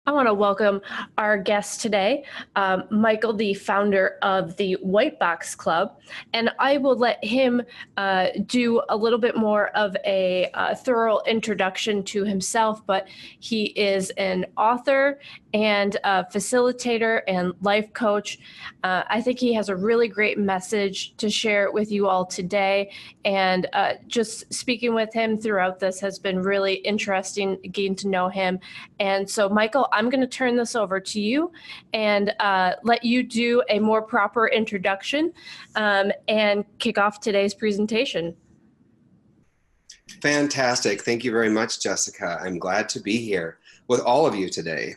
I want to welcome our guest today, Michael, the founder of the White Box Club, and I will let him do a little bit more of a thorough introduction to himself, but he is an author and a facilitator and life coach. I think he has a really great message to share with you all today, and just speaking with him throughout this has been really interesting, getting to know him. And so, Michael, I'm going to turn this over to you and let you do a more proper introduction and kick off today's presentation. Fantastic. Thank you very much, Jessica. I'm glad to be here with all of you today.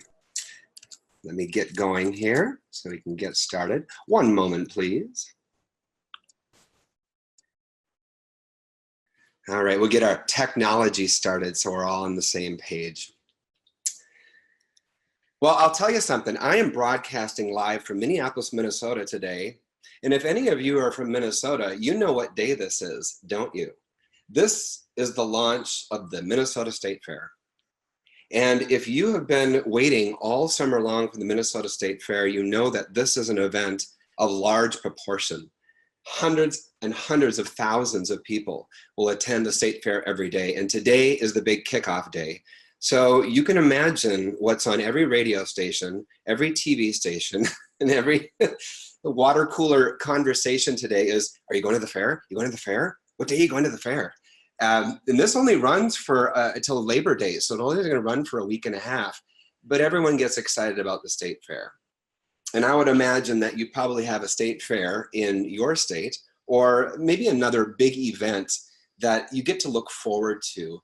Let me get going here so we can get started. One moment, please. All right, we'll get our technology started so we're all on the same page. Well, I'll tell you something. I am broadcasting live from Minneapolis, Minnesota today. And if any of you are from Minnesota, you know what day this is, don't you? This is the launch of the Minnesota State Fair. And if you have been waiting all summer long for the Minnesota State Fair, you know that this is an event of large proportion. Hundreds and hundreds of thousands of people will attend the State Fair every day. And today is the big kickoff day. So you can imagine what's on every radio station, every TV station, and every water cooler conversation today is, are you going to the fair? You going to the fair? What day are you going to the fair? And this only runs for until Labor Day, so it's only going to run for a week and a half, but everyone gets excited about the state fair. And I would imagine that you probably have a state fair in your state, or maybe another big event that you get to look forward to.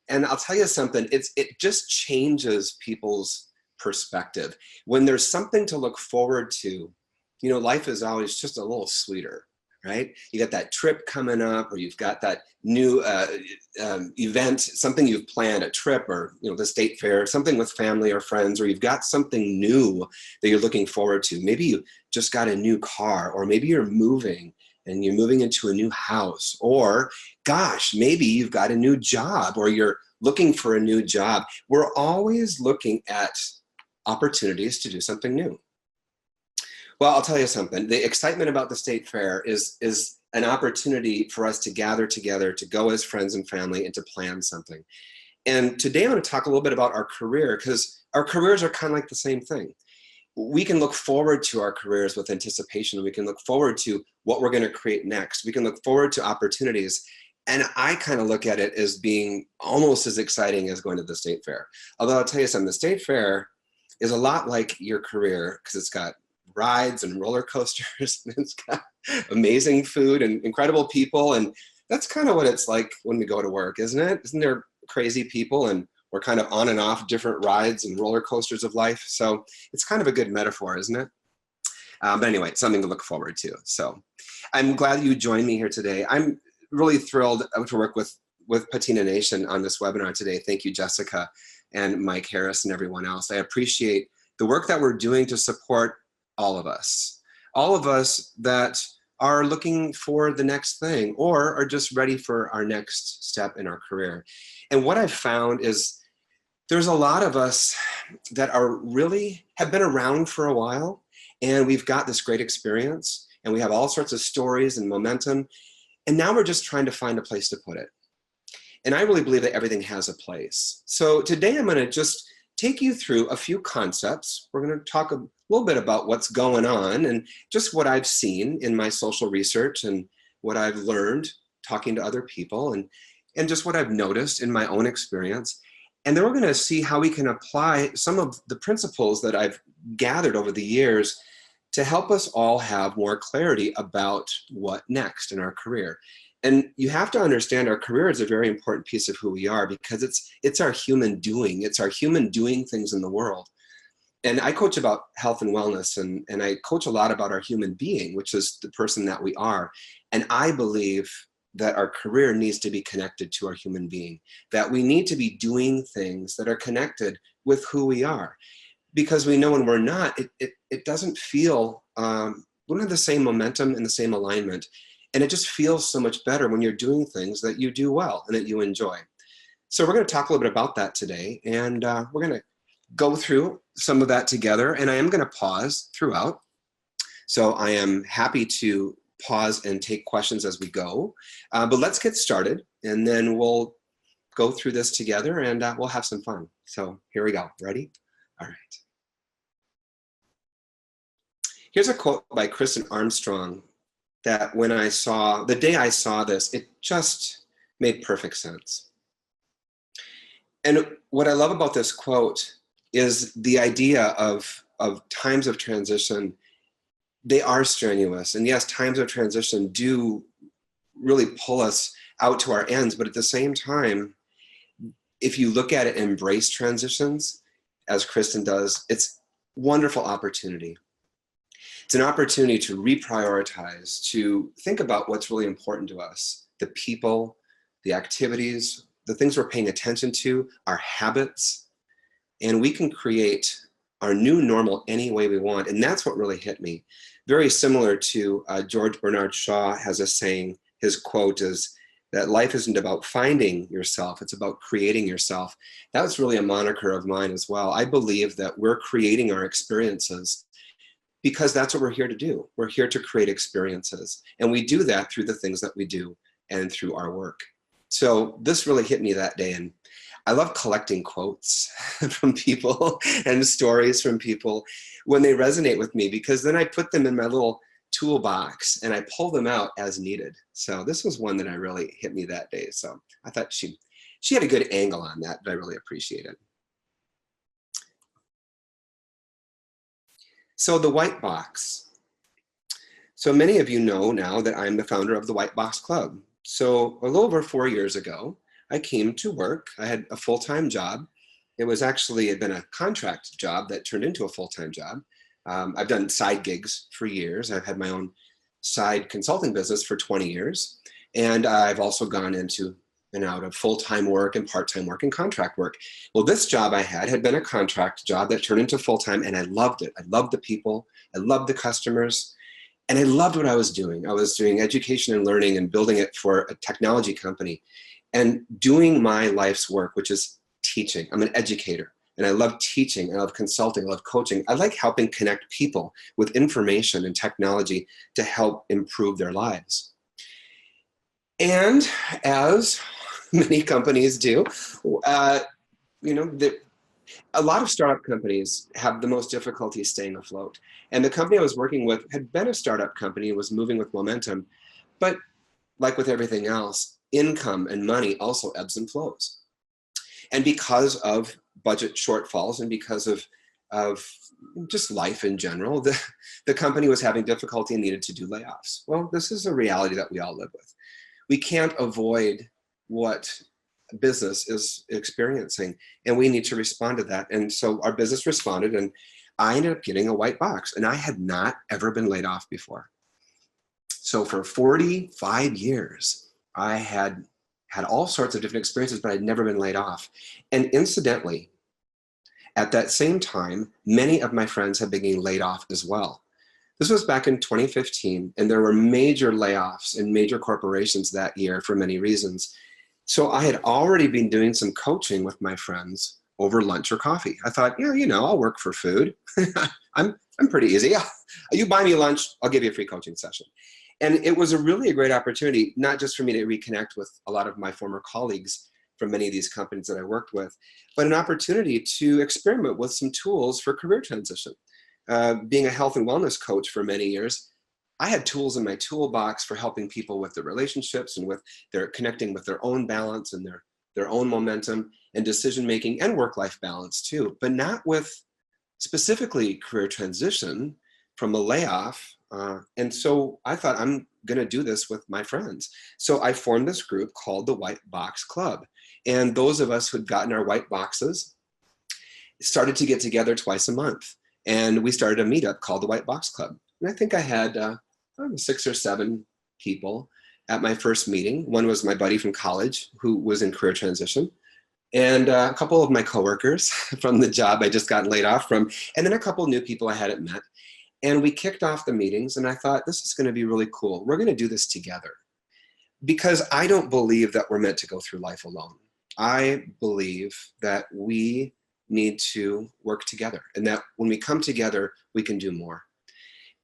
And I'll tell you something, it just changes people's perspective. When there's something to look forward to, you know, life is always just a little sweeter. Right? You got that trip coming up, or you've got that new event, something you've planned, a trip, or the state fair, something with family or friends, or you've got something new that you're looking forward to. Maybe you just got a new car, or maybe you're moving and you're moving into a new house, or gosh, maybe you've got a new job, or you're looking for a new job. We're always looking at opportunities to do something new. Well, I'll tell you something. The excitement about the state fair is an opportunity for us to gather together, to go as friends and family, and to plan something. And today I'm going to talk a little bit about our career, because our careers are kind of like the same thing. We can look forward to our careers with anticipation. We can look forward to what we're going to create next. We can look forward to opportunities. And I kind of look at it as being almost as exciting as going to the state fair. Although I'll tell you something, the state fair is a lot like your career, because it's got rides and roller coasters, and it's got amazing food and incredible people, and that's kind of what it's like when we go to work, isn't it? Isn't there crazy people, and we're kind of on and off different rides and roller coasters of life? So it's kind of a good metaphor, isn't it? But anyway, it's something to look forward to. So I'm glad you joined me here today. I'm really thrilled to work with Patina Nation on this webinar today. Thank you, Jessica and Mike Harris and everyone else. I appreciate the work that we're doing to support all of us that are looking for the next thing, or are just ready for our next step in our career. And what I've found is there's a lot of us that have been around for a while, and we've got this great experience, and we have all sorts of stories and momentum, and now we're just trying to find a place to put it. And I really believe that everything has a place. So today I'm going to just take you through a few concepts. We're going to talk a little bit about what's going on and just what I've seen in my social research and what I've learned talking to other people, and just what I've noticed in my own experience. And then we're going to see how we can apply some of the principles that I've gathered over the years to help us all have more clarity about what next in our career. And you have to understand our career is a very important piece of who we are, because it's our human doing. It's our human doing things in the world. And I coach about health and wellness, and I coach a lot about our human being, which is the person that we are. And I believe that our career needs to be connected to our human being, that we need to be doing things that are connected with who we are. Because we know when we're not, it doesn't feel, we don't have the same momentum and the same alignment. And it just feels so much better when you're doing things that you do well and that you enjoy. So we're going to talk a little bit about that today. And we're going to go through some of that together, and I am going to pause throughout. So I am happy to pause and take questions as we go. But let's get started, and then we'll go through this together, and we'll have some fun. So here we go. Ready? All right. Here's a quote by Kristin Armstrong that when I saw, the day I saw this, it just made perfect sense. And what I love about this quote is the idea of times of transition. They are strenuous. And yes, times of transition do really pull us out to our ends. But at the same time, if you look at it and embrace transitions, as Kristin does, it's a wonderful opportunity. It's an opportunity to reprioritize, to think about what's really important to us, the people, the activities, the things we're paying attention to, our habits, and we can create our new normal any way we want. And that's what really hit me. Very similar to George Bernard Shaw has a saying, his quote is that life isn't about finding yourself, it's about creating yourself. That was really a moniker of mine as well. I believe that we're creating our experiences because that's what we're here to do. We're here to create experiences. And we do that through the things that we do and through our work. So this really hit me that day. And I love collecting quotes from people and stories from people when they resonate with me, because then I put them in my little toolbox and I pull them out as needed. So this was one that I really hit me that day. So I thought she had a good angle on that I really appreciated. So the White Box. So many of you know now that I'm the founder of the White Box Club. So a little over 4 years ago, I came to work. I had a full-time job. It had been a contract job that turned into a full-time job. I've done side gigs for years. I've had my own side consulting business for 20 years. And I've also gone into and out of full-time work and part-time work and contract work. Well, this job I had been a contract job that turned into full-time, and I loved it. I loved the people, I loved the customers, and I loved what I was doing. I was doing education and learning and building it for a technology company and doing my life's work, which is teaching. I'm an educator, and I love teaching, I love consulting, I love coaching. I like helping connect people with information and technology to help improve their lives. And as many companies do, a lot of startup companies have the most difficulty staying afloat. And the company I was working with had been a startup company and was moving with momentum. But like with everything else, income and money also ebbs and flows. And because of budget shortfalls and because of just life in general, the company was having difficulty and needed to do layoffs. Well, this is a reality that we all live with. We can't avoid what business is experiencing, and we need to respond to that. And so our business responded, and I ended up getting a white box, and I had not ever been laid off before. So for 45 years, I had all sorts of different experiences, but I'd never been laid off. And incidentally, at that same time, many of my friends had been getting laid off as well. This was back in 2015, and there were major layoffs in major corporations that year for many reasons. So I had already been doing some coaching with my friends over lunch or coffee. I thought, yeah, I'll work for food. I'm pretty easy. You buy me lunch, I'll give you a free coaching session. And it was really a great opportunity, not just for me to reconnect with a lot of my former colleagues from many of these companies that I worked with, but an opportunity to experiment with some tools for career transition. Being a health and wellness coach for many years, I had tools in my toolbox for helping people with their relationships and with their connecting with their own balance and their own momentum and decision-making and work-life balance too, but not with specifically career transition from a layoff. And so I thought, I'm gonna do this with my friends. So I formed this group called the White Box Club. And those of us who'd gotten our white boxes started to get together twice a month. And we started a meetup called the White Box Club. And I think I had 6 or 7 people at my first meeting. One was my buddy from college who was in career transition, and a couple of my coworkers from the job I just got laid off from, and then a couple of new people I hadn't met. And we kicked off the meetings, and I thought, this is going to be really cool. We're going to do this together, because I don't believe that we're meant to go through life alone. I believe that we need to work together, and that when we come together, we can do more.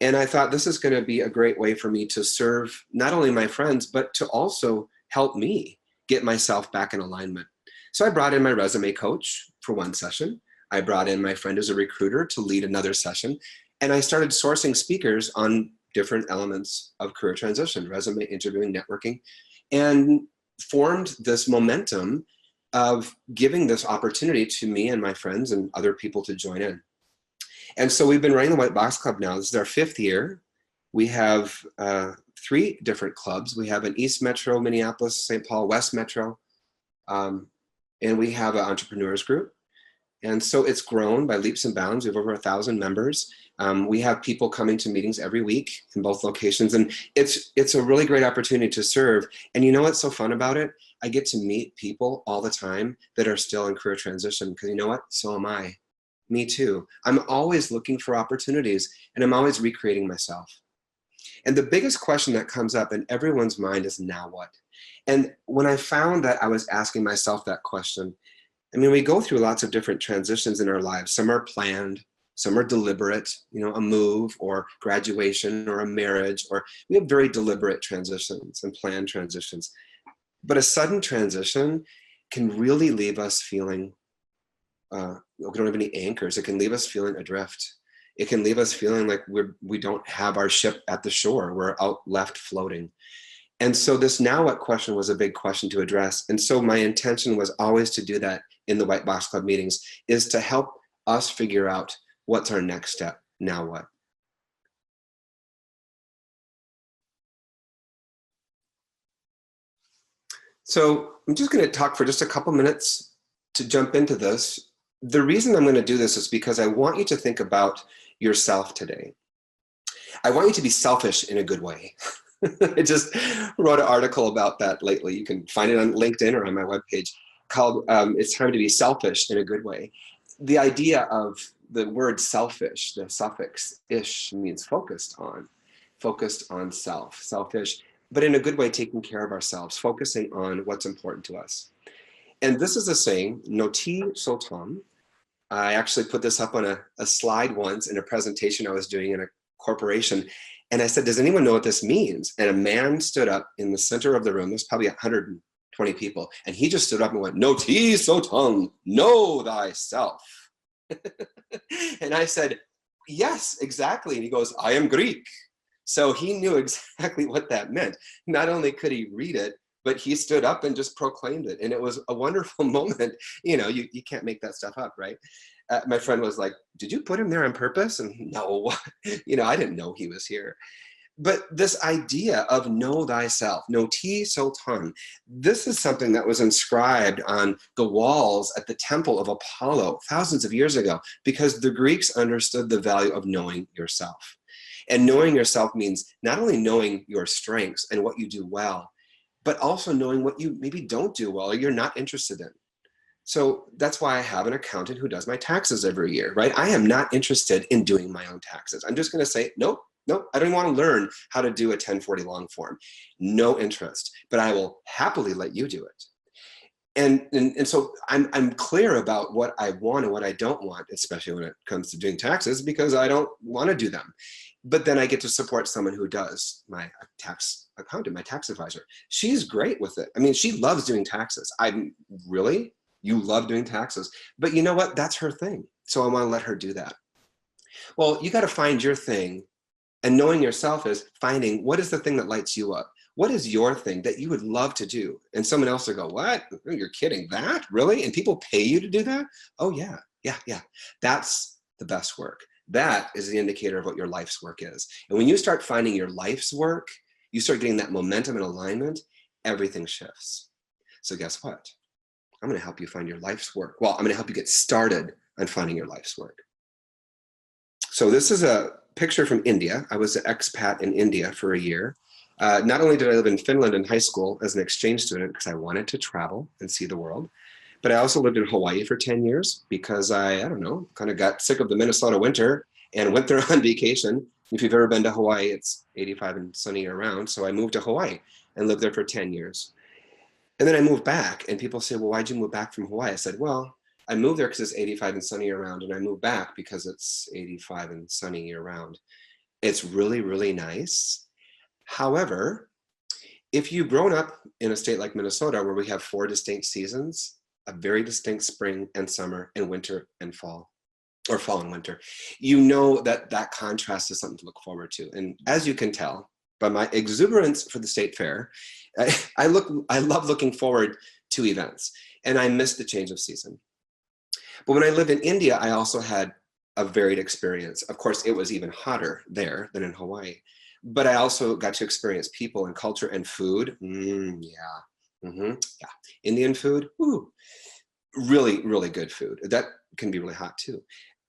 And I thought this is going to be a great way for me to serve not only my friends, but to also help me get myself back in alignment. So I brought in my resume coach for one session. I brought in my friend as a recruiter to lead another session. And I started sourcing speakers on different elements of career transition, resume, interviewing, networking, and formed this momentum of giving this opportunity to me and my friends and other people to join in. And so we've been running the White Box Club now. This is our 5th year. We have 3 different clubs. We have an East Metro, Minneapolis, St. Paul, West Metro, and we have an entrepreneurs group. And so it's grown by leaps and bounds. We have over 1,000 members. We have people coming to meetings every week in both locations. And it's a really great opportunity to serve. And you know what's so fun about it? I get to meet people all the time that are still in career transition, because you know what? So am I. Me too. I'm always looking for opportunities, and I'm always recreating myself. And the biggest question that comes up in everyone's mind is, now what? And when I found that I was asking myself that question, I mean, we go through lots of different transitions in our lives. Some are planned, some are deliberate, you know, a move or graduation or a marriage, or we have very deliberate transitions and planned transitions. But a sudden transition can really leave us feeling, we don't have any anchors. It can leave us feeling adrift. It can leave us feeling like we don't have our ship at the shore. We're out left floating. And so this now what question was a big question to address. And so my intention was always to do that in the White Box Club meetings, is to help us figure out what's our next step, now what. So I'm just going to talk for just a couple minutes to jump into this. The reason I'm going to do this is because I want you to think about yourself today. I want you to be selfish in a good way. I just wrote an article about that lately. You can find it on LinkedIn or on my webpage, called It's Time to Be Selfish in a Good Way. The idea of the word selfish, the suffix ish, means focused on self, selfish, but in a good way, taking care of ourselves, focusing on what's important to us. And this is a saying, noti sotam. I actually put this up on a slide once in a presentation I was doing in a corporation. And I said, does anyone know what this means? And a man stood up in the center of the room. There's probably 120 people. And he just stood up and went, noti sotam, know thyself. And I said, yes, exactly. And he goes, I am Greek. So he knew exactly what that meant. Not only could he read it, but he stood up and just proclaimed it. And it was a wonderful moment. You know, you can't make that stuff up, right? My friend was like, did you put him there on purpose? And no, you know, I didn't know he was here. But this idea of know thyself, noti sotam, this is something that was inscribed on the walls at the temple of Apollo thousands of years ago, because the Greeks understood the value of knowing yourself. And knowing yourself means not only knowing your strengths and what you do well, but also knowing what you maybe don't do well or you're not interested in. So that's why I have an accountant who does my taxes every year, right? I am not interested in doing my own taxes. I'm just going to say, nope, I don't even want to learn how to do a 1040 long form. No interest, but I will happily let you do it. And so I'm clear about what I want and what I don't want, especially when it comes to doing taxes, because I don't want to do them. But then I get to support someone who does, my tax accountant, my tax advisor. She's great with it. I mean, she loves doing taxes. Really? You love doing taxes? But you know what? That's her thing. So I want to let her do that. Well, you got to find your thing. And knowing yourself is finding what is the thing that lights you up. What is your thing that you would love to do? And someone else will go, what? You're kidding, that? Really? And people pay you to do that? Oh yeah. That's the best work. That is the indicator of what your life's work is. And when you start finding your life's work, you start getting that momentum and alignment, everything shifts. So guess what? I'm going to help you find your life's work. Well, I'm going to help you get started on finding your life's work. So this is a picture from India. I was an expat in India for a year. Not only did I live in Finland in high school as an exchange student because I wanted to travel and see the world, but I also lived in Hawaii for 10 years because I don't know, kind of got sick of the Minnesota winter and went there on vacation. If you've ever been to Hawaii, it's 85 and sunny year round. So I moved to Hawaii and lived there for 10 years. And then I moved back and people say, well, why'd you move back from Hawaii? I said, well, I moved there because it's 85 and sunny year round, and I moved back because it's 85 and sunny year round. It's really, really nice. However, if you've grown up in a state like Minnesota, where we have 4 distinct seasons, a very distinct spring and summer and winter and fall, or fall and winter, you know that that contrast is something to look forward to. And as you can tell by my exuberance for the state fair, I love looking forward to events, and I miss the change of season. But when I lived in India, I also had a varied experience. Of course, it was even hotter there than in Hawaii. But I also got to experience people and culture and food. Yeah. Indian food, woo. Really, really good food. That can be really hot too.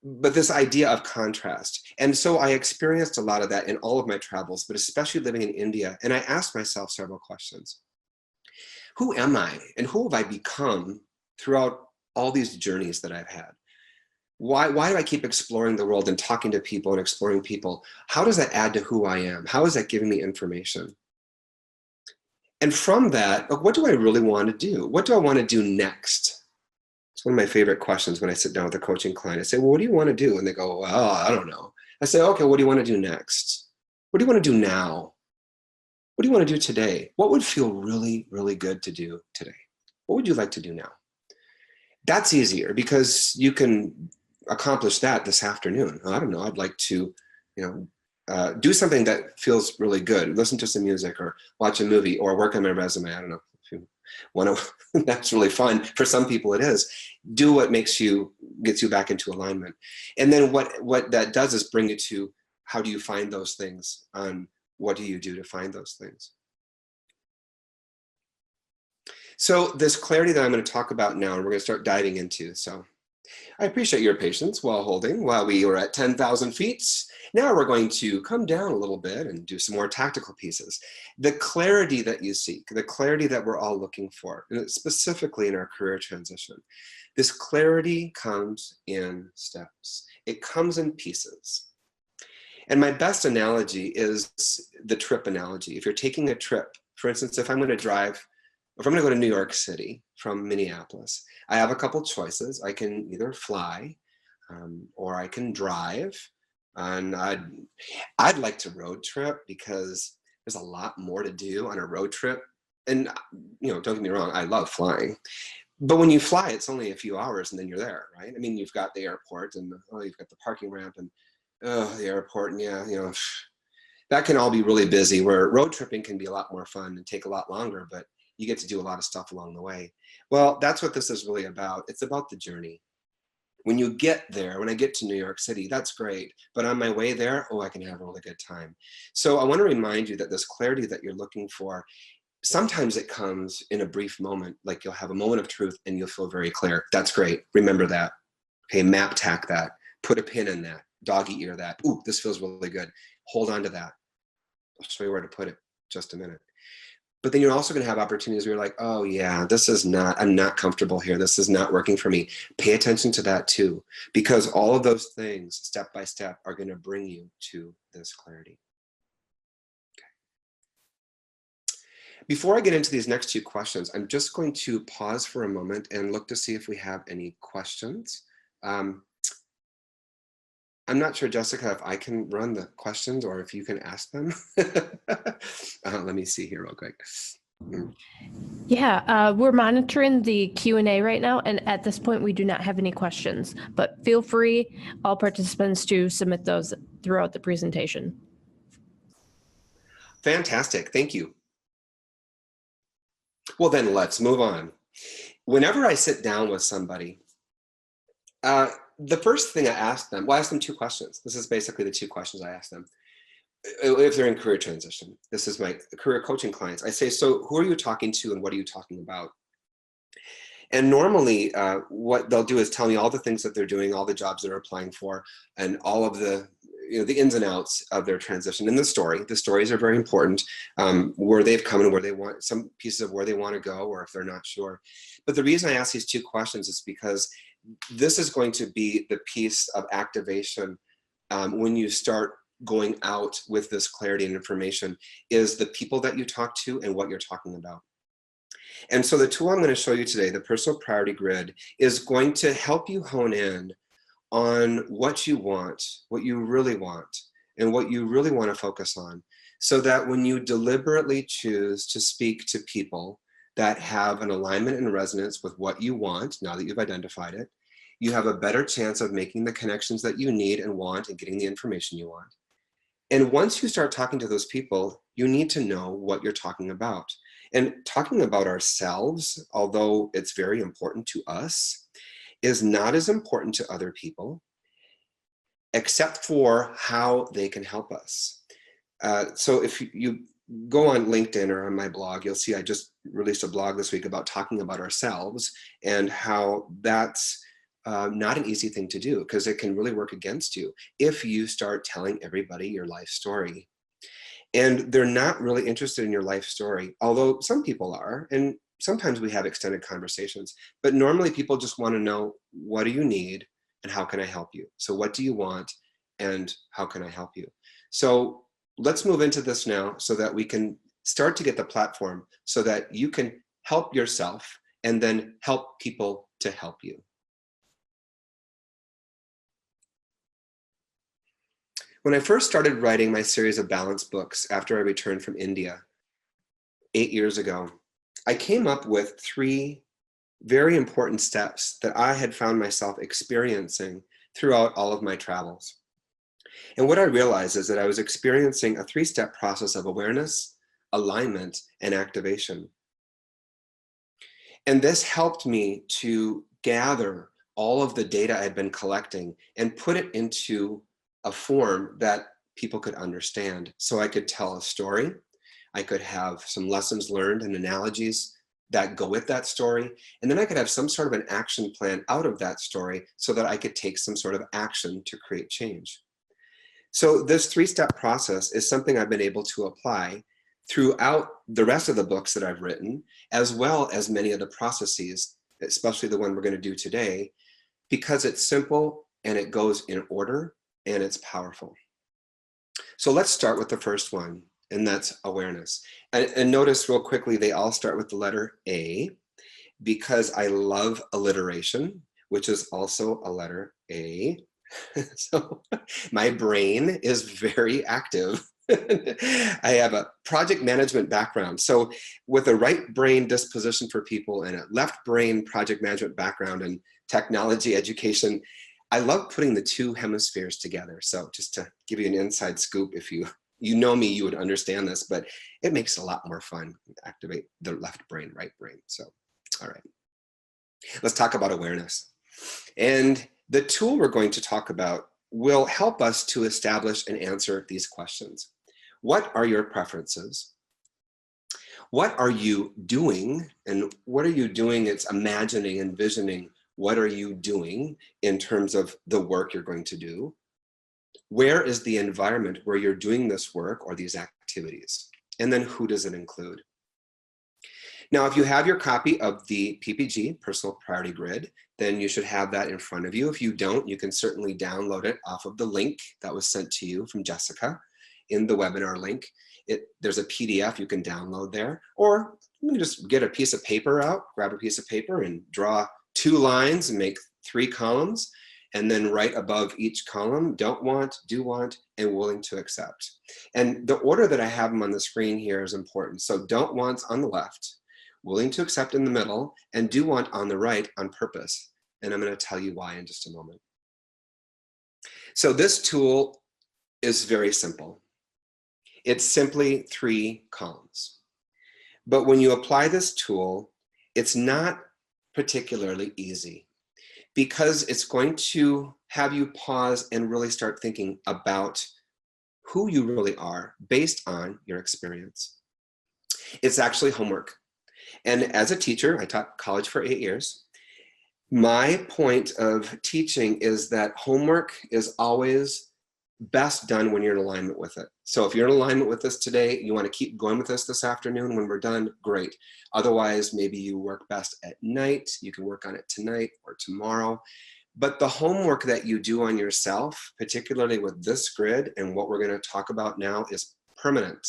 But this idea of contrast. And so I experienced a lot of that in all of my travels, but especially living in India. And I asked myself several questions. Who am I, and who have I become throughout all these journeys that I've had? Why do I keep exploring the world and talking to people and exploring people? How does that add to who I am? How is that giving me information? And from that, what do I really want to do? What do I want to do next? It's one of my favorite questions when I sit down with a coaching client. I say, well, what do you want to do? And they go, well, I don't know. I say, okay, what do you want to do next? What do you want to do now? What do you want to do today? What would feel really, really good to do today? What would you like to do now? That's easier because you can accomplish that this afternoon. I don't know, I'd like to, do something that feels really good, listen to some music or watch a movie or work on my resume. I don't know if you want to, that's really fun. For some people it is. Do what gets you back into alignment. And then what that does is bring you to, how do you find those things? What do you do to find those things? So this clarity that I'm going to talk about now, and we're going to start diving into. So I appreciate your patience while we were at 10,000 feet. Now we're going to come down a little bit and do some more tactical pieces. The clarity that you seek, the clarity that we're all looking for, and specifically in our career transition, this clarity comes in steps. It comes in pieces. And my best analogy is the trip analogy. If you're taking a trip, for instance, if I'm going to go to New York City from Minneapolis, I have a couple choices. I can either fly or I can drive. And I'd like to road trip because there's a lot more to do on a road trip. And don't get me wrong, I love flying. But when you fly, it's only a few hours and then you're there, right? I mean, you've got the airport and you've got the parking ramp and the airport, and that can all be really busy, where road tripping can be a lot more fun and take a lot longer, but you get to do a lot of stuff along the way. Well, that's what this is really about. It's about the journey. When you get there, when I get to New York City, that's great. But on my way there, I can have a really good time. So I want to remind you that this clarity that you're looking for, sometimes it comes in a brief moment, like you'll have a moment of truth and you'll feel very clear. That's great. Remember that. Okay, map tack that. Put a pin in that. Doggy ear that. Ooh, this feels really good. Hold on to that. I'll show you where to put it. Just a minute. But then you're also going to have opportunities where you're like, oh yeah, I'm not comfortable here. This is not working for me. Pay attention to that too, because all of those things, step by step, are going to bring you to this clarity. Okay. Before I get into these next 2 questions, I'm just going to pause for a moment and look to see if we have any questions. I'm not sure, Jessica, if I can run the questions or if you can ask them. Let me see here real quick. Yeah, we're monitoring the Q&A right now, and at this point, we do not have any questions. But feel free, all participants, to submit those throughout the presentation. Fantastic, thank you. Well, then let's move on. Whenever I sit down with somebody, the first thing I ask them 2 questions. This is basically the 2 questions I ask them. If they're in career transition, this is my career coaching clients. I say, so who are you talking to and what are you talking about? And normally what they'll do is tell me all the things that they're doing, all the jobs they're applying for, and all of the ins and outs of their transition. And the stories are very important, where they've come and where they want, some pieces of where they want to go, or if they're not sure. But the reason I ask these 2 questions is because this is going to be the piece of activation when you start going out with this clarity and information, is the people that you talk to and what you're talking about. And so the tool I'm going to show you today, the personal priority grid, is going to help you hone in on what you want, what you really want, and what you really want to focus on, so that when you deliberately choose to speak to people that have an alignment and resonance with what you want, now that you've identified it, you have a better chance of making the connections that you need and want and getting the information you want. And once you start talking to those people, you need to know what you're talking about. And talking about ourselves, although it's very important to us, is not as important to other people, except for how they can help us. So if you go on LinkedIn or on my blog, you'll see I just released a blog this week about talking about ourselves and how that's not an easy thing to do, because it can really work against you if you start telling everybody your life story. And they're not really interested in your life story, although some people are, and sometimes we have extended conversations, but normally people just want to know, what do you need and how can I help you? So what do you want and how can I help you? So let's move into this now so that we can start to get the platform so that you can help yourself and then help people to help you. When I first started writing my series of balance books after I returned from India 8 years ago, I came up with 3 very important steps that I had found myself experiencing throughout all of my travels. And what I realized is that I was experiencing a 3-step process of awareness, alignment, and activation. And this helped me to gather all of the data I had been collecting and put it into a form that people could understand. So I could tell a story, I could have some lessons learned and analogies that go with that story, and then I could have some sort of an action plan out of that story so that I could take some sort of action to create change. So this 3-step process is something I've been able to apply throughout the rest of the books that I've written, as well as many of the processes, especially the one we're going to do today, because it's simple and it goes in order and it's powerful. So let's start with the first one, and that's awareness. And notice real quickly, they all start with the letter A, because I love alliteration, which is also a letter A. So my brain is very active. I have a project management background. So with a right brain disposition for people and a left brain project management background and technology education, I love putting the 2 hemispheres together. So just to give you an inside scoop, if you know me, you would understand this, but it makes it a lot more fun to activate the left brain, right brain. So, all right, let's talk about awareness. And the tool we're going to talk about will help us to establish and answer these questions. What are your preferences? What are you doing? And what are you doing? It's imagining, envisioning. What are you doing in terms of the work you're going to do? Where is the environment where you're doing this work or these activities? And then who does it include? Now, if you have your copy of the PPG Personal Priority Grid, then you should have that in front of you. If you don't, you can certainly download it off of the link that was sent to you from Jessica in the webinar link. There's a PDF you can download there, or you can just get a piece of paper out, grab a piece of paper and draw 2 lines and make 3 columns. And then right above each column, don't want, do want, and willing to accept. And the order that I have them on the screen here is important. So don't want's on the left, willing to accept in the middle, and do want on the right on purpose. And I'm going to tell you why in just a moment. So this tool is very simple. It's simply 3 columns. But when you apply this tool, it's not particularly easy, because it's going to have you pause and really start thinking about who you really are based on your experience. It's actually homework. And as a teacher, I taught college for 8 years. My point of teaching is that homework is always best done when you're in alignment with it. So if you're in alignment with this today, you want to keep going with this afternoon, when we're done, great. Otherwise, maybe you work best at night. You can work on it tonight or tomorrow. But the homework that you do on yourself, particularly with this grid and what we're going to talk about now, is permanent.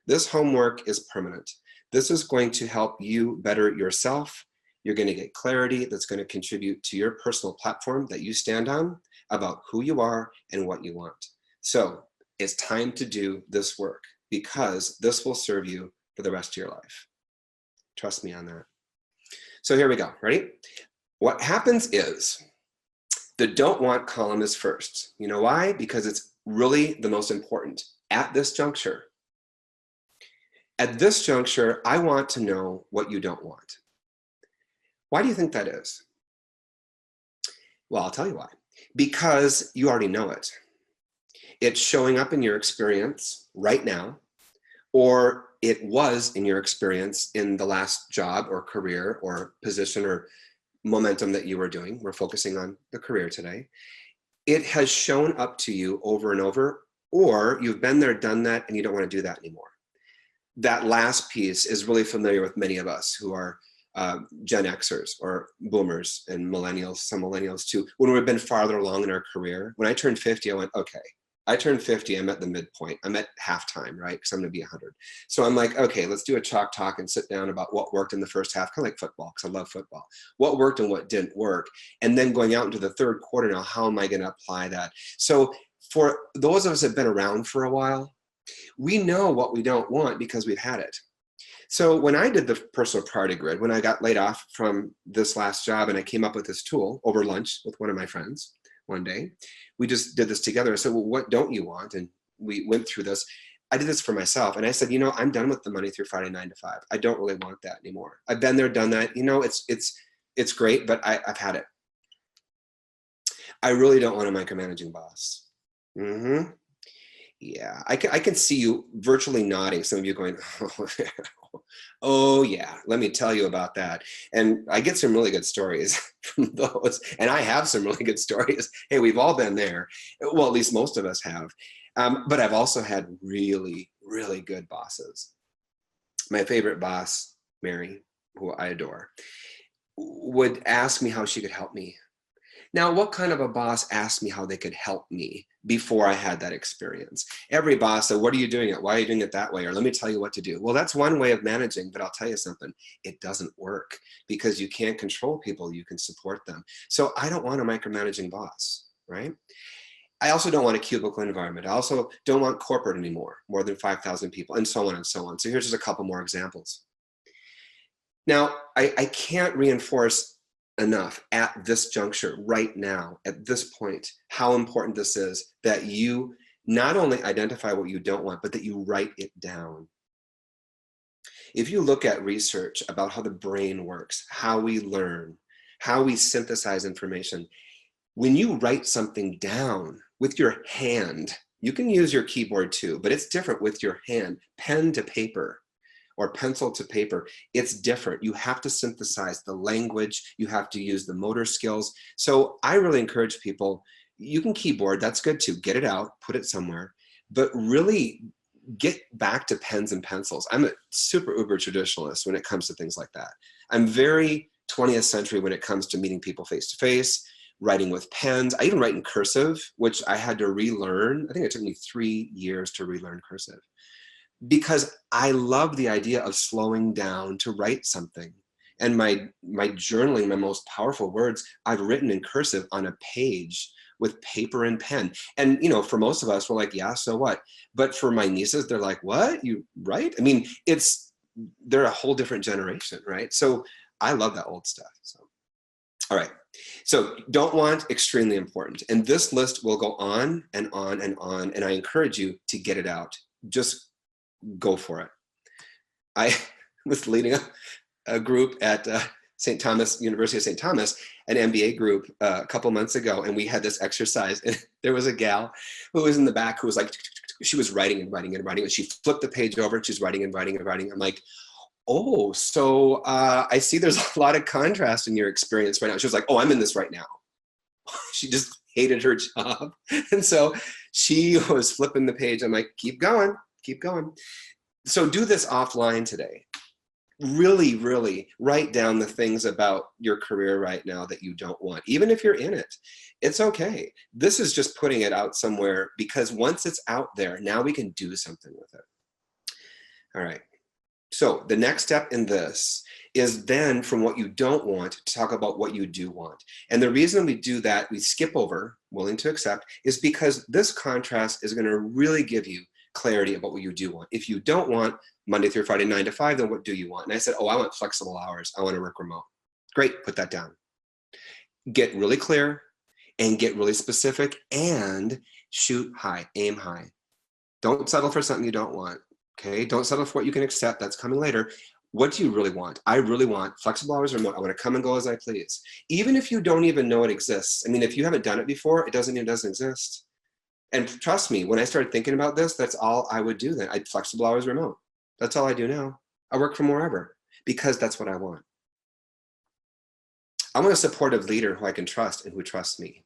This homework is permanent. This is going to help you better yourself. You're going to get clarity that's going to contribute to your personal platform that you stand on about who you are and what you want. So it's time to do this work because this will serve you for the rest of your life. Trust me on that. So here we go. Ready? What happens is the don't want column is first. You know why? Because it's really the most important at this juncture. At this juncture, I want to know what you don't want. Why do you think that is? Well, I'll tell you why. Because you already know it. It's showing up in your experience right now, or it was in your experience in the last job or career or position or momentum that you were doing. We're focusing on the career today. It has shown up to you over and over, or you've been there, done that, and you don't want to do that anymore. That last piece is really familiar with many of us who are Gen Xers or boomers and millennials, some millennials too. When we've been farther along in our career, when I turned 50, I went, okay, I turned 50, I'm at the midpoint. I'm at halftime, right? Because I'm going to be 100. So I'm like, okay, let's do a chalk talk and sit down about what worked in the first half, kind of like football, because I love football. What worked and what didn't work. And then going out into the third quarter now, how am I going to apply that? So for those of us that have been around for a while, we know what we don't want because we've had it. So when I did the personal priority grid, when I got laid off from this last job and I came up with this tool over lunch with one of my friends one day, we just did this together. I said, well, what don't you want? And we went through this. I did this for myself. And I said, you know, I'm done with the Monday through Friday 9 to 5. I don't really want that anymore. I've been there, done that. You know, it's great, but I've had it. I really don't want a micromanaging boss. Yeah, I can see you virtually nodding. Some of you going, oh yeah, let me tell you about that. And I get some really good stories from those. And I have some really good stories. Hey, we've all been there. Well, at least most of us have. But I've also had really, really good bosses. My favorite boss, Mary, who I adore, would ask me how she could help me. Now, what kind of a boss asked me how they could help me before I had that experience? Every boss said, what are you doing it? Why are you doing it that way? Or let me tell you what to do. Well, that's one way of managing, but I'll tell you something. It doesn't work because you can't control people. You can support them. So I don't want a micromanaging boss, right? I also don't want a cubicle environment. I also don't want corporate anymore, more than 5,000 people, and so on and so on. So here's just a couple more examples. Now, I can't reinforce enough at this juncture right now, at this point, how important this is that you not only identify what you don't want, but that you write it down. If you look at research about how the brain works, how we learn, how we synthesize information, when you write something down with your hand, you can use your keyboard too, but it's different with your hand, pen to paper, or pencil to paper, it's different. You have to synthesize the language, you have to use the motor skills. So I really encourage people, you can keyboard, that's good too, get it out, put it somewhere, but really get back to pens and pencils. I'm a super uber traditionalist when it comes to things like that. I'm very 20th century when it comes to meeting people face to face, writing with pens. I even write in cursive, which I had to relearn. I think it took me 3 years to relearn cursive, because I love the idea of slowing down to write something. And my journaling, my most powerful words, I've written in cursive on a page with paper and pen. And you know, for most of us, we're like, yeah, so what? But for my nieces, they're like, what? You write? I mean, they're a whole different generation, right? So I love that old stuff. So, all right. So don't want, extremely important. And this list will go on and on and on. And I encourage you to get it out. Just go for it. I was leading a group at St. Thomas, University of St. Thomas, an MBA group a couple months ago, and we had this exercise, and there was a gal who was in the back who was like, she was writing and writing and writing, and she flipped the page over, and she's writing and writing and writing. I'm like, oh, so I see there's a lot of contrast in your experience right now. She was like, oh, I'm in this right now. She just hated her job. And so she was flipping the page. I'm like, keep going. Keep going. So do this offline today. Really, really write down the things about your career right now that you don't want. Even if you're in it, it's okay. This is just putting it out somewhere, because once it's out there, now we can do something with it. All right. So the next step in this is then from what you don't want to talk about what you do want. And the reason we do that, we skip over willing to accept, is because this contrast is going to really give you clarity about what you do want. If you don't want Monday through Friday, 9 to 5, then what do you want? And I said, oh, I want flexible hours. I want to work remote. Great, put that down. Get really clear and get really specific and shoot high, aim high. Don't settle for something you don't want. Okay, don't settle for what you can accept. That's coming later. What do you really want? I really want flexible hours remote. I want to come and go as I please. Even if you don't even know it exists. I mean, if you haven't done it before, it doesn't mean it doesn't exist. And trust me, when I started thinking about this, that's all I would do then. I'd flexible hours remote. That's all I do now. I work from wherever because that's what I want. I want a supportive leader who I can trust and who trusts me.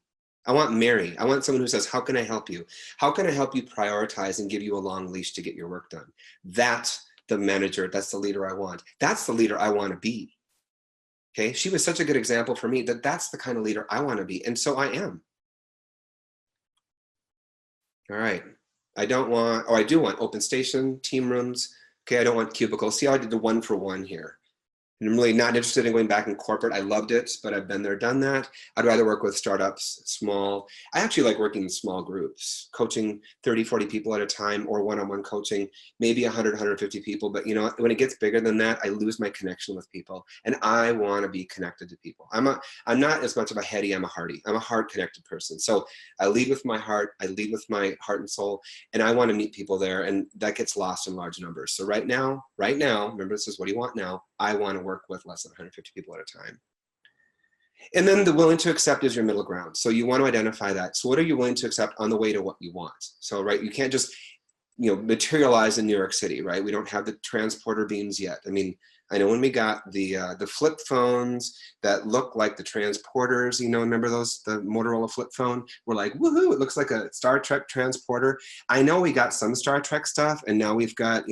I want Mary. I want someone who says, how can I help you? How can I help you prioritize and give you a long leash to get your work done? That's the manager. That's the leader I want. That's the leader I want to be. Okay. She was such a good example for me that that's the kind of leader I want to be. And so I am. All right. I do want open station, team rooms. Okay. I don't want cubicles. See how I did the 1-for-1 here. I'm really not interested in going back in corporate. I loved it, but I've been there, done that. I'd rather work with startups, small. I actually like working in small groups, coaching 30, 40 people at a time, or one-on-one coaching, maybe 100, 150 people. But you know, when it gets bigger than that, I lose my connection with people, and I want to be connected to people. I'm not as much of a heady, I'm a hearty. I'm a heart-connected person. So I lead with my heart. I lead with my heart and soul, and I want to meet people there, and that gets lost in large numbers. So right now, remember, this is what do you want now? I want to work with less than 150 people at a time. And then the willing to accept is your middle ground. So you want to identify that. So what are you willing to accept on the way to what you want? So, right, you can't just, materialize in New York City, right? We don't have the transporter beams yet. I mean, I know when we got the flip phones that look like the transporters, remember those, the Motorola flip phone? We're like, woohoo, it looks like a Star Trek transporter. I know we got some Star Trek stuff, and now we've got,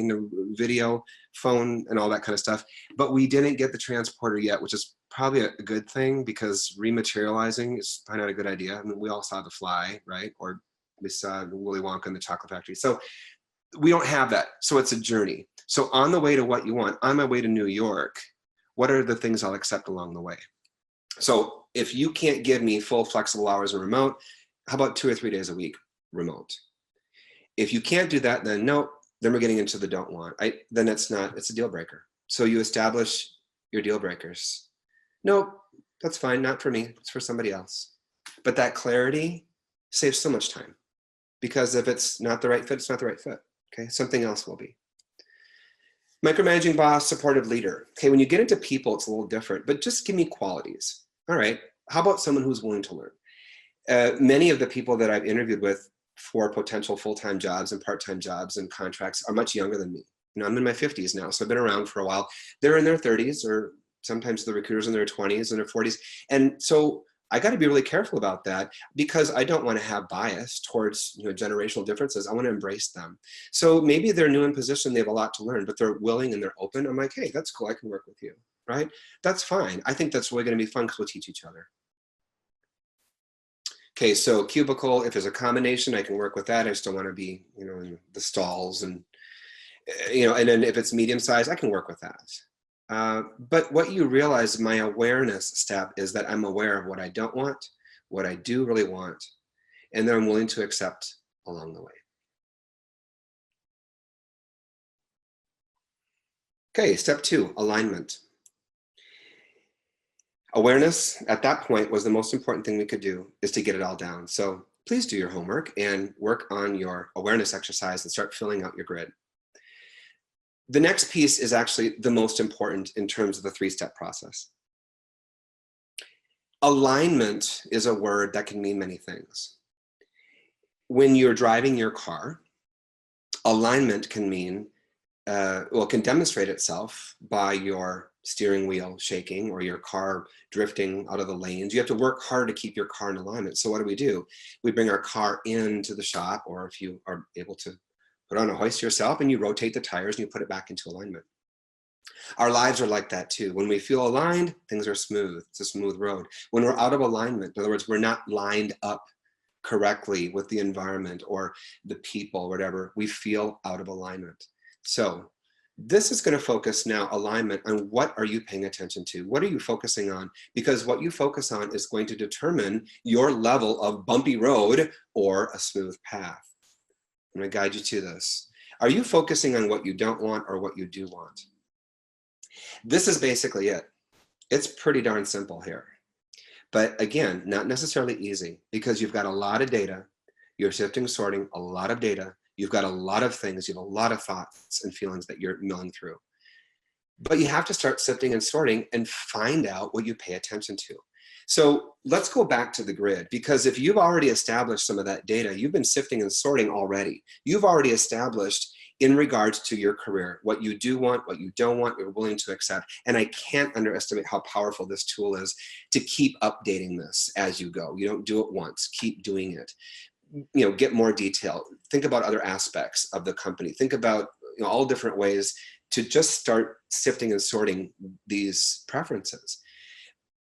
video, phone, and all that kind of stuff, but we didn't get the transporter yet, which is probably a good thing because rematerializing is probably not a good idea. I mean, we all saw The Fly, right? Or we saw Willy Wonka and the Chocolate Factory. So we don't have that. So it's a journey. So on the way to what you want, on my way to New York, what are the things I'll accept along the way? So if you can't give me full flexible hours and remote, how about 2 or 3 days a week remote? If you can't do that, then no, then we're getting into the don't want. Then it's a deal breaker. So you establish your deal breakers. No, that's fine, not for me, it's for somebody else. But that clarity saves so much time, because if it's not the right fit, it's not the right fit. Okay, something else will be. Micromanaging boss, supportive leader. Okay, when you get into people, it's a little different, but just give me qualities. All right, how about someone who's willing to learn? Many of the people that I've interviewed with for potential full-time jobs and part-time jobs and contracts are much younger than me. I'm in my 50s now, so I've been around for a while. They're in their 30s, or sometimes the recruiters in their 20s and their 40s. And so I got to be really careful about that, because I don't want to have bias towards generational differences. I want to embrace them. So maybe they're new in position, they have a lot to learn, but they're willing and they're open. I'm like, hey, that's cool, I can work with you, right? That's fine. I think that's really going to be fun because we'll teach each other. Okay, so cubicle, if there's a combination, I can work with that. I still want to be, in the stalls, and and then if it's medium size, I can work with that. But what you realize, my awareness step, is that I'm aware of what I don't want, what I do really want, and then I'm willing to accept along the way. Okay, step 2, alignment. Awareness at that point was the most important thing we could do, is to get it all down. So please do your homework and work on your awareness exercise and start filling out your grid. The next piece is actually the most important in terms of the 3-step process. Alignment is a word that can mean many things. When you're driving your car, alignment can mean, can demonstrate itself by your steering wheel shaking or your car drifting out of the lanes. You have to work hard to keep your car in alignment. So what do? We bring our car into the shop, or if you are able to put on a hoist yourself, and you rotate the tires and you put it back into alignment. Our lives are like that too. When we feel aligned, things are smooth. It's a smooth road. When we're out of alignment, in other words, we're not lined up correctly with the environment or the people, whatever, we feel out of alignment. So This is going to focus now alignment on what are you paying attention to? What are you focusing on? Because what you focus on is going to determine your level of bumpy road or a smooth path. I'm going to guide you to this. Are you focusing on what you don't want or what you do want? This is basically it. It's pretty darn simple here. But again, not necessarily easy because you've got a lot of data. You're sifting, sorting a lot of data. You've got a lot of things. You have a lot of thoughts and feelings that you're milling through. But you have to start sifting and sorting and find out what you pay attention to. So let's go back to the grid, because if you've already established some of that data, you've been sifting and sorting already. You've already established in regards to your career, what you do want, what you don't want, you're willing to accept. And I can't underestimate how powerful this tool is to keep updating this as you go. You don't do it once, keep doing it. Get more detail. Think about other aspects of the company. Think about all different ways to just start sifting and sorting these preferences.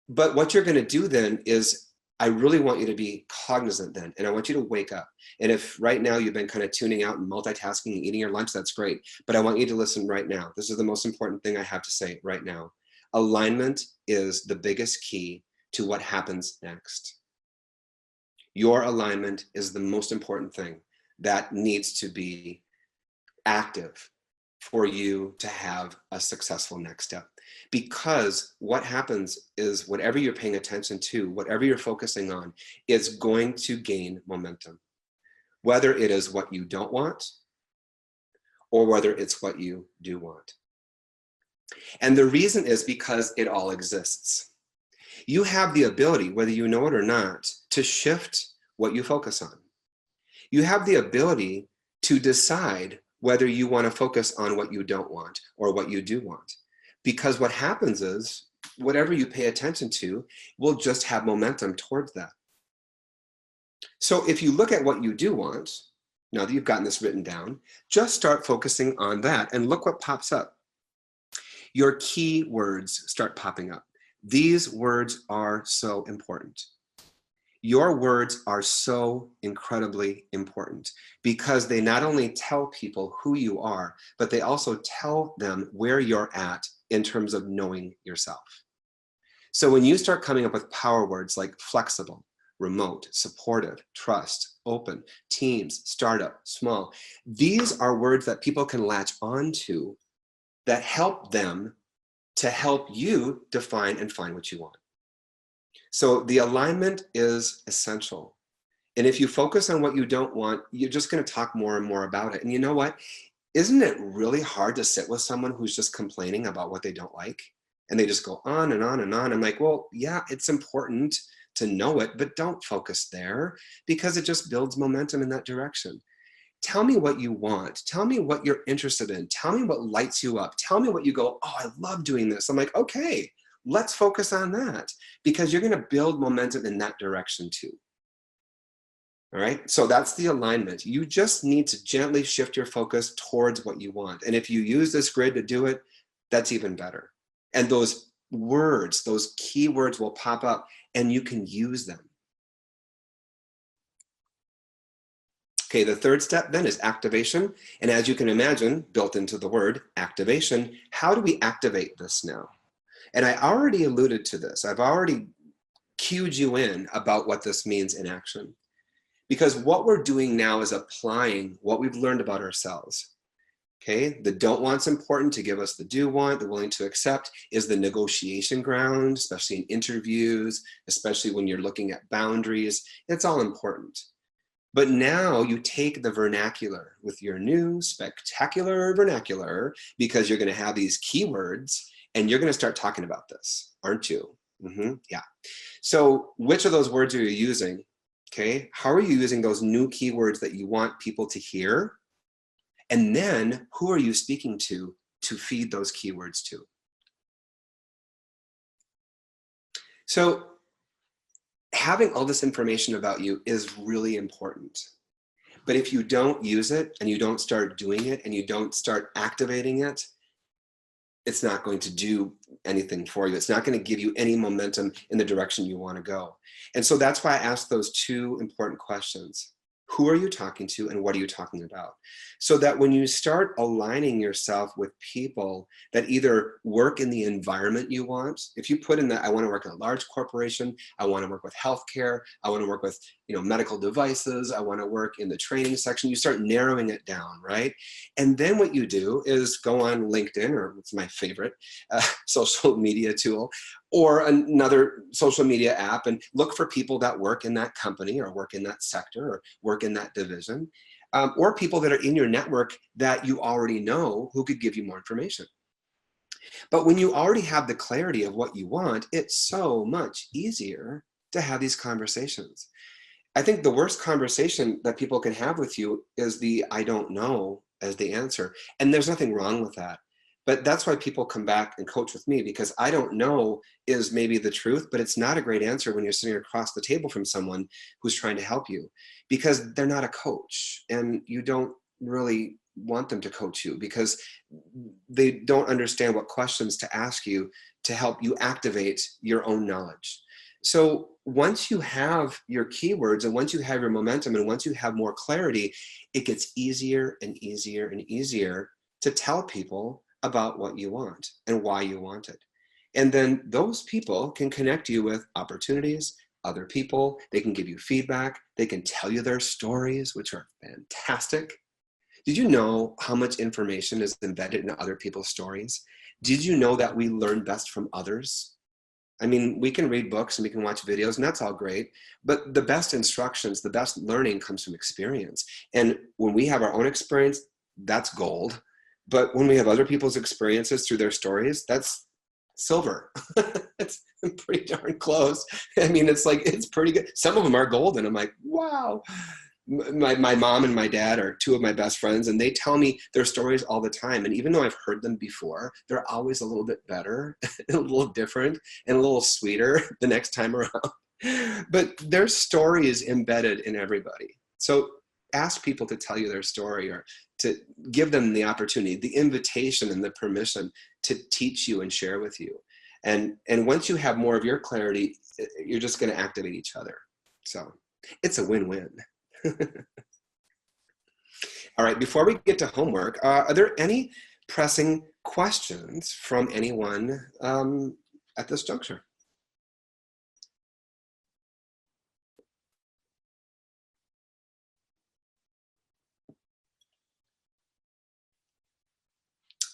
But what you're going to do then is, I really want you to be cognizant then, and I want you to wake up. And if right now you've been kind of tuning out and multitasking and eating your lunch, that's great. But I want you to listen right now. This is the most important thing I have to say right now. Alignment is the biggest key to what happens next. Your alignment is the most important thing that needs to be active for you to have a successful next step. Because what happens is whatever you're paying attention to, whatever you're focusing on, is going to gain momentum. Whether it is what you don't want or whether it's what you do want. And the reason is because it all exists. You have the ability, whether you know it or not, to shift what you focus on. You have the ability to decide whether you want to focus on what you don't want or what you do want. Because what happens is, whatever you pay attention to will just have momentum towards that. So if you look at what you do want, now that you've gotten this written down, just start focusing on that and look what pops up. Your key words start popping up. These words are so important. Your words are so incredibly important because they not only tell people who you are, but they also tell them where you're at in terms of knowing yourself. So when you start coming up with power words like flexible, remote, supportive, trust, open, teams, startup, small, these are words that people can latch onto that help them to help you define and find what you want. So the alignment is essential. And if you focus on what you don't want, you're just going to talk more and more about it. And you know what? Isn't it really hard to sit with someone who's just complaining about what they don't like? And they just go on and on and on. I'm like, well, yeah, it's important to know it, but don't focus there because it just builds momentum in that direction. Tell me what you want. Tell me what you're interested in. Tell me what lights you up. Tell me what you go, oh, I love doing this. I'm like, okay, let's focus on that because you're going to build momentum in that direction too. All right, so that's the alignment. You just need to gently shift your focus towards what you want. And if you use this grid to do it, that's even better. And those words, those key words will pop up and you can use them. Okay, the third step then is activation. And as you can imagine, built into the word activation, how do we activate this now? And I already alluded to this. I've already cued you in about what this means in action. Because what we're doing now is applying what we've learned about ourselves. Okay, the don't want's important to give us the do want. The willing to accept is the negotiation ground, especially in interviews, especially when you're looking at boundaries. It's all important. But now you take the vernacular with your new spectacular vernacular because you're going to have these keywords and you're going to start talking about this, aren't you? Yeah. So which of those words are you using? Okay, how are you using those new keywords that you want people to hear? And then who are you speaking to feed those keywords to? So having all this information about you is really important. But if you don't use it and you don't start doing it and you don't start activating it, it's not going to do anything for you. It's not going to give you any momentum in the direction you want to go. And so that's why I asked those two important questions. Who are you talking to and what are you talking about? So that when you start aligning yourself with people that either work in the environment you want, if you put in that, I want to work in a large corporation, I want to work with healthcare, I want to work with, medical devices, I want to work in the training section, you start narrowing it down, right? And then what you do is go on LinkedIn, or it's my favorite social media tool, or another social media app, and look for people that work in that company or work in that sector or work in that division, or people that are in your network that you already know who could give you more information. But when you already have the clarity of what you want, it's so much easier to have these conversations. I think the worst conversation that people can have with you is the "I don't know" as the answer. And there's nothing wrong with that. But that's why people come back and coach with me, because "I don't know" is maybe the truth, but it's not a great answer when you're sitting across the table from someone who's trying to help you, because they're not a coach and you don't really want them to coach you because they don't understand what questions to ask you to help you activate your own knowledge. So once you have your keywords and once you have your momentum and once you have more clarity, it gets easier and easier and easier to tell people about what you want and why you want it. And then those people can connect you with opportunities, other people, they can give you feedback, they can tell you their stories, which are fantastic. Did you know how much information is embedded in other people's stories? Did you know that we learn best from others? I mean, we can read books and we can watch videos and that's all great, but the best instructions, the best learning comes from experience. And when we have our own experience, that's gold. But when we have other people's experiences through their stories, that's silver. It's pretty darn close. I mean, it's pretty good. Some of them are golden. I'm like, wow. My mom and my dad are two of my best friends, and they tell me their stories all the time. And even though I've heard them before, they're always a little bit better, a little different, and a little sweeter the next time around. But their story is embedded in everybody. So ask people to tell you their story, or to give them the opportunity, the invitation and the permission to teach you and share with you. And once you have more of your clarity, you're just going to activate each other. So it's a win-win. All right, before we get to homework, are there any pressing questions from anyone at this juncture?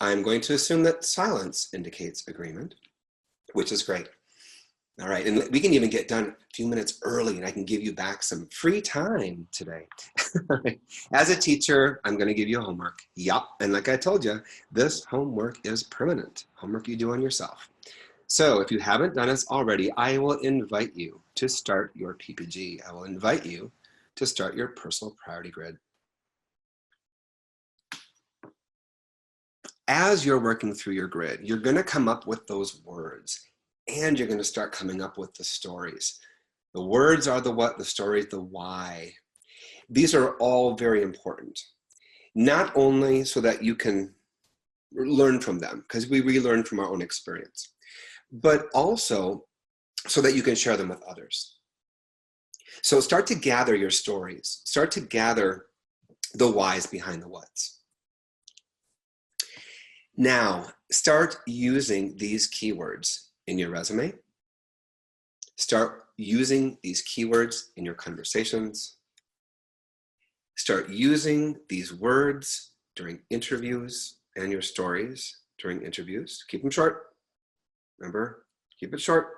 I'm going to assume that silence indicates agreement, which is great. All right, and we can even get done a few minutes early and I can give you back some free time today. As a teacher, I'm gonna give you homework. Yup, and like I told you, this homework is permanent. Homework you do on yourself. So if you haven't done this already, I will invite you to start your PPG. I will invite you to start your personal priority grid. As you're working through your grid, you're gonna come up with those words. And you're going to start coming up with the stories. The words are the what, the stories, the why. These are all very important. Not only so that you can learn from them, because we relearn from our own experience, but also so that you can share them with others. So start to gather your stories. Start to gather the whys behind the whats. Now, start using these keywords in your resume. Start using these keywords in your conversations. Start using these words during interviews and your stories during interviews. Keep them short. Remember, keep it short.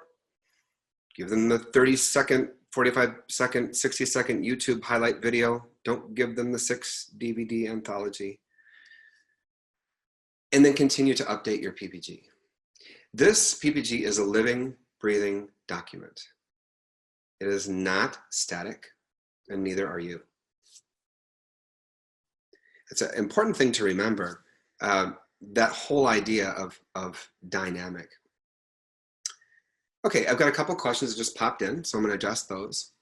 Give them the 30-second, 45-second, 60-second YouTube highlight video. Don't give them the 6 DVD anthology. And then continue to update your PPG. This PPG is a living, breathing document. It is not static, and neither are you. It's an important thing to remember, that whole idea of dynamic. Okay, I've got a couple questions that just popped in, so I'm going to adjust those.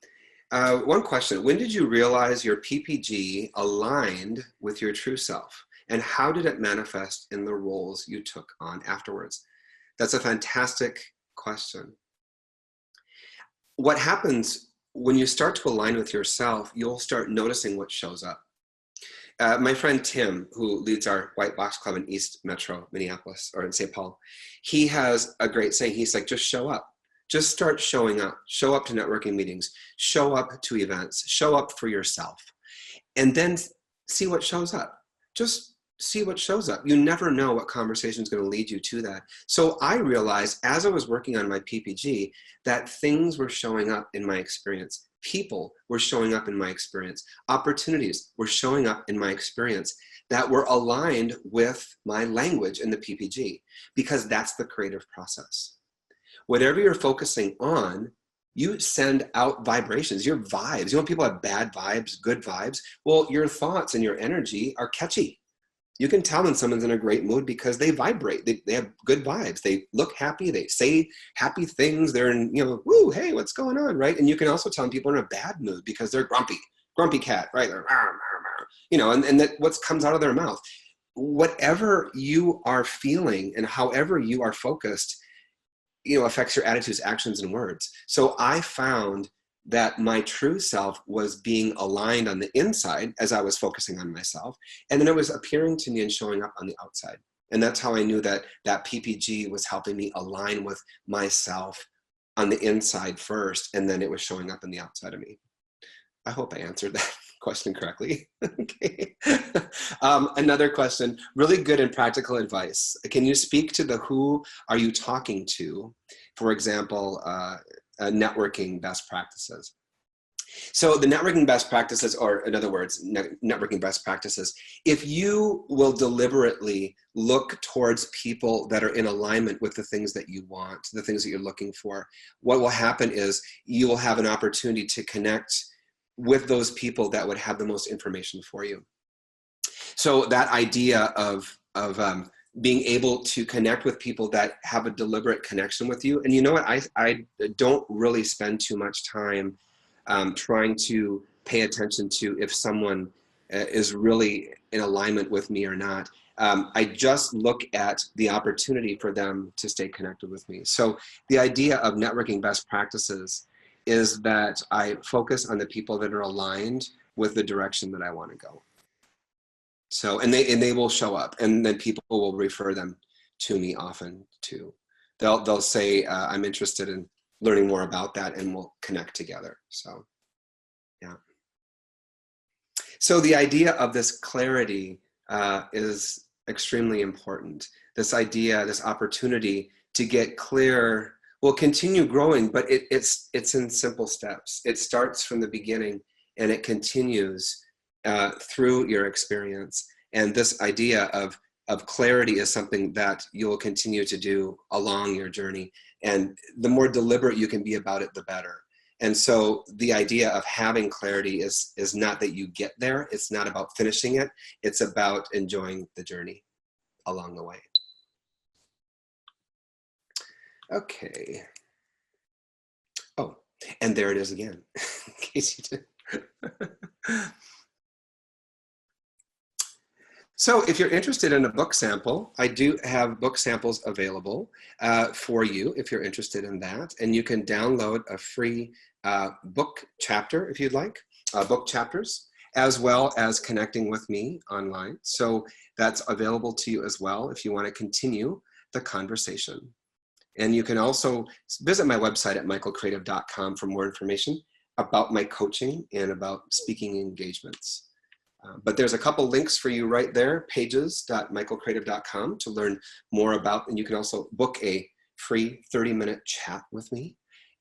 One question, when did you realize your PPG aligned with your true self? And how did it manifest in the roles you took on afterwards? That's a fantastic question. What happens when you start to align with yourself, you'll start noticing what shows up. My friend Tim, who leads our White Box Club in East Metro, Minneapolis, or in St. Paul, he has a great saying. He's like, just show up. Just start showing up. Show up to networking meetings. Show up to events. Show up for yourself. And then see what shows up. Just see what shows up. You never know what conversation is going to lead you to that. So I realized as I was working on my PPG that things were showing up in my experience. People were showing up in my experience. Opportunities were showing up in my experience that were aligned with my language in the PPG, because that's the creative process. Whatever you're focusing on, you send out vibrations, your vibes. You know, people have bad vibes, good vibes. Well, your thoughts and your energy are catchy. You can tell when someone's in a great mood because they vibrate. They have good vibes. They look happy. They say happy things. They're in, you know, woo, hey, what's going on, right? And you can also tell when people are in a bad mood because they're grumpy cat, right? They're, you know, and that what comes out of their mouth. Whatever you are feeling and however you are focused, you know, affects your attitudes, actions, and words. So I found that my true self was being aligned on the inside as I was focusing on myself. And then it was appearing to me and showing up on the outside. And that's how I knew that that PPG was helping me align with myself on the inside first, and then it was showing up on the outside of me. I hope I answered that question correctly. Okay. Another question, really good and practical advice. Can you speak to the who are you talking to? For example, networking best practices. So the networking best practices, or in other words, networking best practices, if you will deliberately look towards people that are in alignment with the things that you want, the things that you're looking for, what will happen is you will have an opportunity to connect with those people that would have the most information for you. So that idea of being able to connect with people that have a deliberate connection with you. And you know what, I don't really spend too much time trying to pay attention to if someone is really in alignment with me or not. I just look at the opportunity for them to stay connected with me. So the idea of networking best practices is that I focus on the people that are aligned with the direction that I want to go. So, and they will show up, and then people will refer them to me often too. They'll say, I'm interested in learning more about that, and we'll connect together. So, yeah. So the idea of this clarity is extremely important. This idea, this opportunity to get clear will continue growing, but it's in simple steps. It starts from the beginning and it continues through your experience. And this idea of clarity is something that you'll continue to do along your journey. And the more deliberate you can be about it, the better. And so the idea of having clarity is not that you get there. It's not about finishing it. It's about enjoying the journey along the way. Okay. Oh, and there it is again, in case you didn't. So if you're interested in a book sample, I do have book samples available for you if you're interested in that. And you can download a free book chapter if you'd like, book chapters, as well as connecting with me online. So that's available to you as well if you want to continue the conversation. And you can also visit my website at michaelcreative.com for more information about my coaching and about speaking engagements. But there's a couple links for you right there, pages.michaelcreative.com to learn more about, and you can also book a free 30-minute chat with me.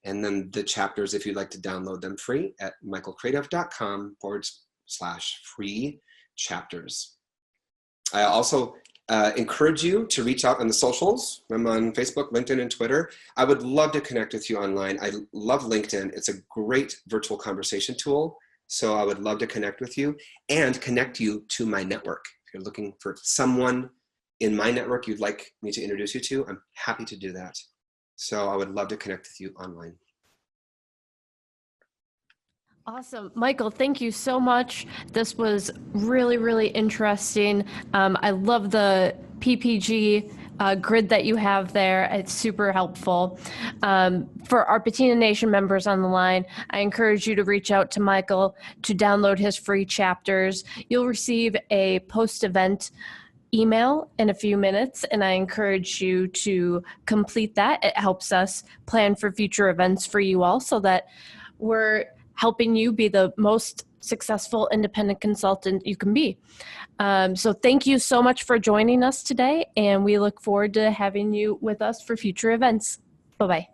And then the chapters, if you'd like to download them free at michaelcreative.com/free chapters. I also encourage you to reach out on the socials. I'm on Facebook, LinkedIn, and Twitter. I would love to connect with you online. I love LinkedIn. It's a great virtual conversation tool. So I would love to connect with you and connect you to my network. If you're looking for someone in my network you'd like me to introduce you to, I'm happy to do that. So I would love to connect with you online. Awesome. Michael, thank you so much. This was really, really interesting. I love the PPG grid that you have there. It's super helpful. For our Patina Nation members on the line, I encourage you to reach out to Michael to download his free chapters. You'll receive a post-event email in a few minutes, and I encourage you to complete that. It helps us plan for future events for you all so that we're helping you be the most successful independent consultant you can be. So thank you so much for joining us today, and we look forward to having you with us for future events. Bye-bye.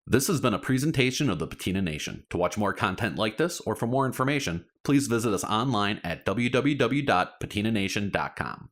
This has been a presentation of the Patina Nation. To watch more content like this or for more information, please visit us online at www.patinanation.com.